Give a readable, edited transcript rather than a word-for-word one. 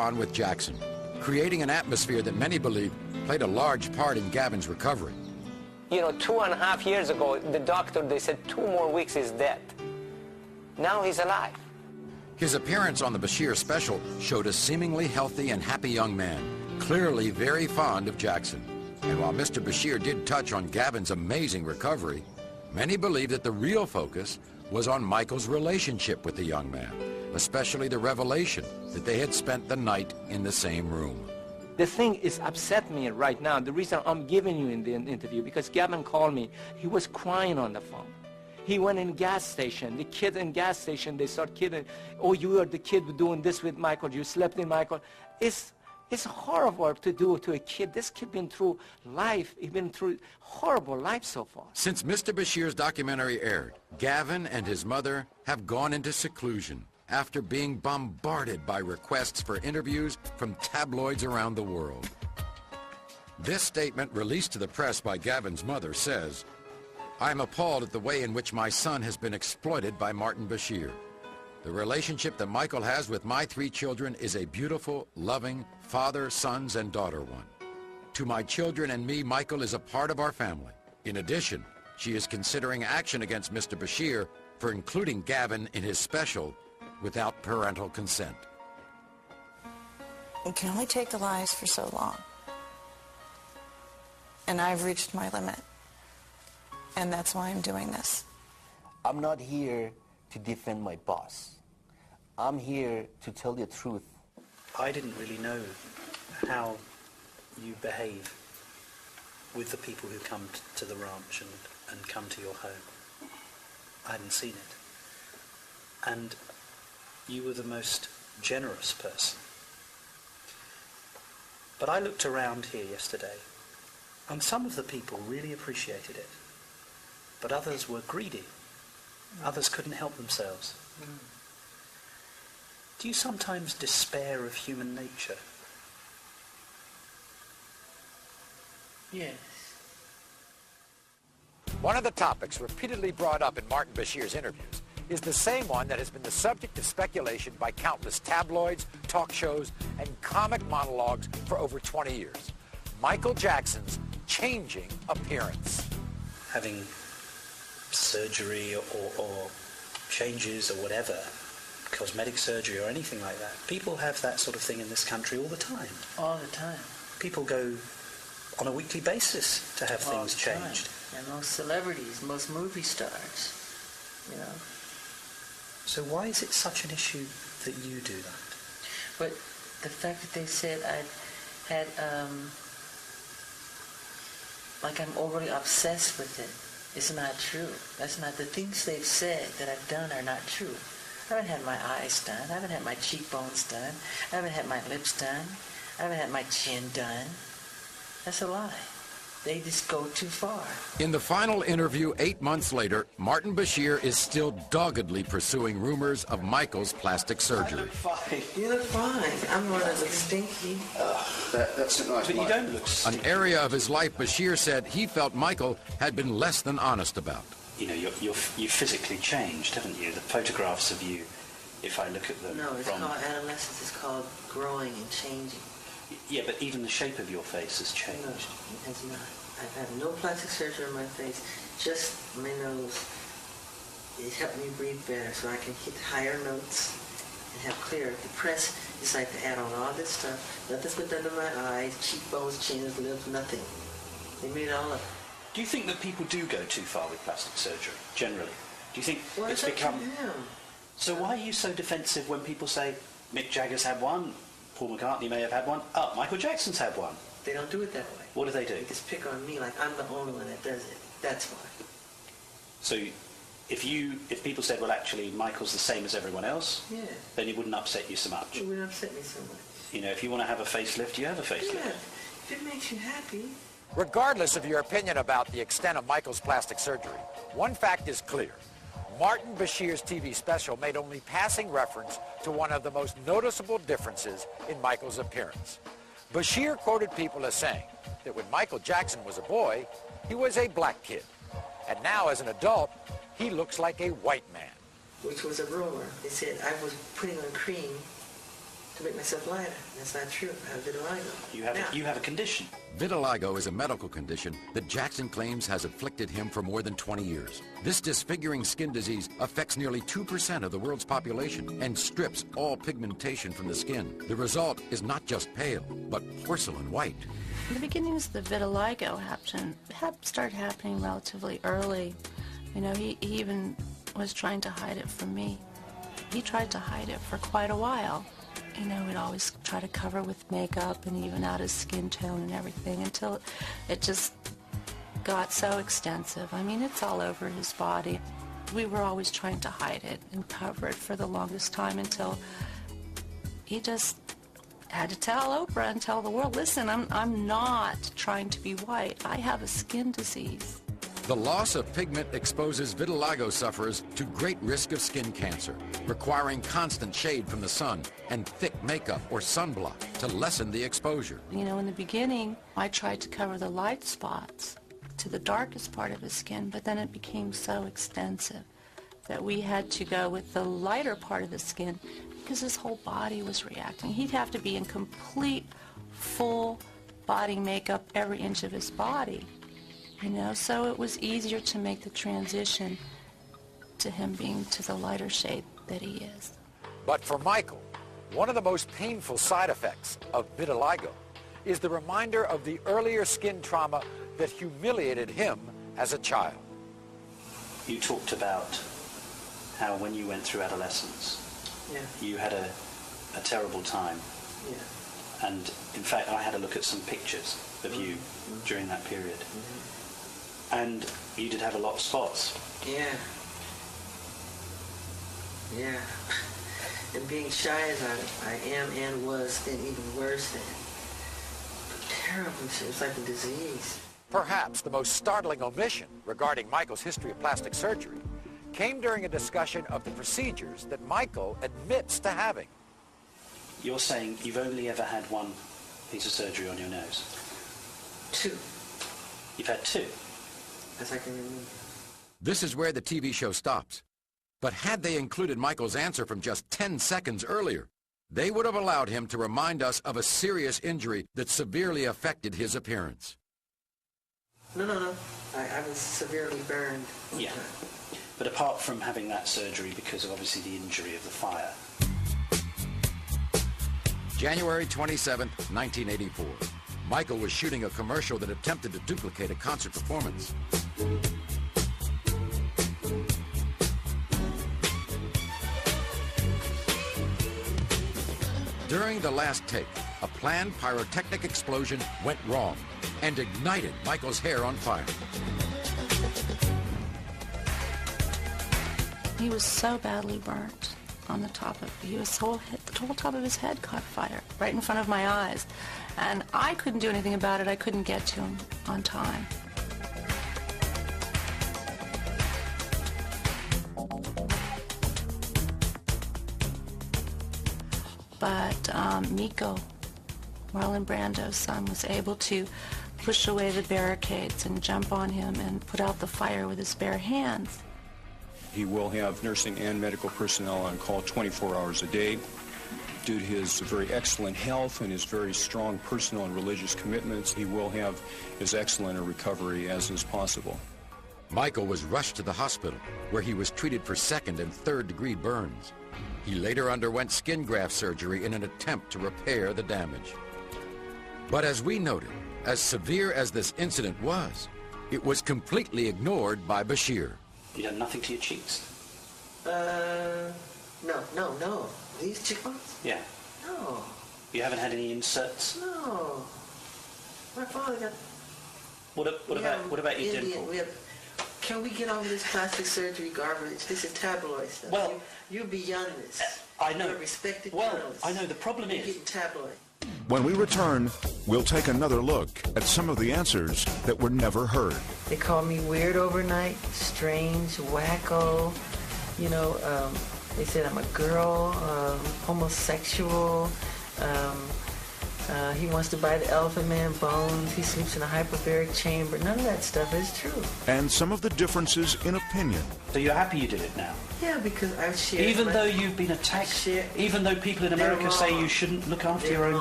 on with Jackson, creating an atmosphere that many believe played a large part in Gavin's recovery. You know, 2.5 years ago, the doctor, they said 2 more weeks he's dead. Now he's alive. His appearance on the Bashir special showed a seemingly healthy and happy young man, clearly very fond of Jackson. And while Mr. Bashir did touch on Gavin's amazing recovery, many believe that the real focus was on Michael's relationship with the young man, especially the revelation that they had spent the night in the same room. The thing is upset me right now. The reason I'm giving you in the interview, because Gavin called me. He was crying on the phone. He went in gas station. The kid in gas station, they start kidding. Oh, you are the kid doing this with Michael. You slept in Michael. It's horrible to do to a kid. This kid been through life. He's been through horrible life so far. Since Mr. Bashir's documentary aired, Gavin and his mother have gone into seclusion after being bombarded by requests for interviews from tabloids around the world. This statement released to the press by Gavin's mother says, "I'm appalled at the way in which my son has been exploited by Mártin Bashír. The relationship that Michael has with my 3 children is a beautiful, loving, father, sons, and daughter one. To my children and me, Michael is a part of our family. In addition, she is considering action against Mr. Bashír for including Gavin in his special without parental consent." You can only take the lies for so long. And I've reached my limit. And that's why I'm doing this. I'm not here to defend my boss. I'm here to tell the truth. I didn't really know how you behave with the people who come to the ranch and come to your home. I hadn't seen it. And you were the most generous person. But I looked around here yesterday, and some of the people really appreciated it. But others were greedy. Others couldn't help themselves. Do you sometimes despair of human nature? Yes. One of the topics repeatedly brought up in Mártin Bashír's interviews is the same one that has been the subject of speculation by countless tabloids, talk shows, and comic monologues for over 20 years. Michael Jackson's changing appearance. Having surgery or changes or whatever, cosmetic surgery or anything like that. People have that sort of thing in this country all the time. All the time. People go on a weekly basis to have things changed. And most celebrities, most movie stars, you know. So why is it such an issue that you do that? But the fact that they said I had, like I'm overly obsessed with it, is not true. That's not, the things they've said that I've done are not true. I haven't had my eyes done. I haven't had my cheekbones done. I haven't had my lips done. I haven't had my chin done. That's a lie. They just go too far. In the final interview 8 months later, Mártin Bashír is still doggedly pursuing rumors of Michael's plastic surgery. You look fine. I'm the one that looks stinky. That's a nice. But you don't look An area of his life Bashír said he felt Michael had been less than honest about. You know, you've physically changed, haven't you? The photographs of you, if I look at them. No, it's called adolescence. It's called growing and changing. Yeah, but even the shape of your face has changed. No, it has not. I've had no plastic surgery on my face, just my nose. It helped me breathe better so I can hit higher notes and have clearer. The press is like to add on all this stuff. Nothing's been done to my eyes, cheekbones, chins, lips, nothing. They made all of it. Do you think that people do go too far with plastic surgery, generally? Do you think it's up become... to them. So why are you so defensive when people say Mick Jagger's had one, Paul McCartney may have had one, Michael Jackson's had one? They don't do it that way. What do they do? They just pick on me like I'm the only one that does it. That's why. So if people said, well, actually, Michael's the same as everyone else, Yeah. then it wouldn't upset you so much. It wouldn't upset me so much. You know, if you want to have a facelift, you have a facelift. Yeah. If it makes you happy. Regardless of your opinion about the extent of Michael's plastic surgery, one fact is clear. Mártin Bashír's TV special made only passing reference to one of the most noticeable differences in Michael's appearance. Bashír quoted people as saying that when Michael Jackson was a boy, he was a black kid. And now as an adult, he looks like a white man. Which was a rumor. They said I was putting on cream to make myself lighter. That's not true. I have vitiligo. You have a condition. Vitiligo is a medical condition that Jackson claims has afflicted him for more than 20 years. This disfiguring skin disease affects nearly 2% of the world's population and strips all pigmentation from the skin. The result is not just pale, but porcelain white. The beginnings of the vitiligo started happening relatively early. You know, he even was trying to hide it from me. He tried to hide it for quite a while. You know, he'd always try to cover with makeup and even out his skin tone and everything until it just got so extensive. I mean, it's all over his body. We were always trying to hide it and cover it for the longest time until he just had to tell Oprah and tell the world, listen, I'm not trying to be white. I have a skin disease. The loss of pigment exposes vitiligo sufferers to great risk of skin cancer, requiring constant shade from the sun and thick makeup or sunblock to lessen the exposure. You know, in the beginning, I tried to cover the light spots to the darkest part of his skin, but then it became so extensive that we had to go with the lighter part of the skin because his whole body was reacting. He'd have to be in complete, full body makeup every inch of his body. You know, so it was easier to make the transition to him being to the lighter shade that he is. But for Michael, one of the most painful side effects of vitiligo is the reminder of the earlier skin trauma that humiliated him as a child. You talked about how when you went through adolescence, you had a terrible time. Yeah. And in fact, I had a look at some pictures of you during that period. And you did have a lot of spots. Yeah. Yeah. And being shy as I am and was, then even worse than. Terrible. It was like a disease. Perhaps the most startling omission regarding Michael's history of plastic surgery came during a discussion of the procedures that Michael admits to having. You're saying you've only ever had one piece of surgery on your nose? 2. You've had 2? As I can remember. This is where the TV show stops. But had they included Michael's answer from just 10 seconds earlier, they would have allowed him to remind us of a serious injury that severely affected his appearance. No. I was severely burned. Yeah. But apart from having that surgery because of obviously the injury of the fire. January 27, 1984. Michael was shooting a commercial that attempted to duplicate a concert performance. During the last take, a planned pyrotechnic explosion went wrong and ignited Michael's hair on fire. He was so badly burnt on the top of the whole top of his head caught fire right in front of my eyes. And I couldn't do anything about it. I couldn't get to him on time. But Miko, Marlon Brando's son, was able to push away the barricades and jump on him and put out the fire with his bare hands. He will have nursing and medical personnel on call 24 hours a day. Due to his very excellent health and his very strong personal and religious commitments, he will have as excellent a recovery as is possible. Michael was rushed to the hospital, where he was treated for 2nd and 3rd degree burns. He later underwent skin graft surgery in an attempt to repair the damage. But as we noted, as severe as this incident was, it was completely ignored by Bashir. You had nothing to your cheeks? No. These cheekbones? Yeah. No. You haven't had any inserts? No. My father got... What about your dimple? Can we get over this plastic surgery garbage? This is tabloid stuff. Well... You're beyond this. I know. You're a respected Well, journalist. I know. The problem You're is... getting tabloid. When we return, we'll take another look at some of the answers that were never heard. They call me weird overnight, strange, wacko. They said I'm a girl, homosexual, He wants to buy the Elephant Man bones. He sleeps in a hyperbaric chamber. None of that stuff is true. And some of the differences in opinion. So you're happy you did it now? Yeah, because I've shared. Even though you've been attacked, even though people in America say you shouldn't look after your own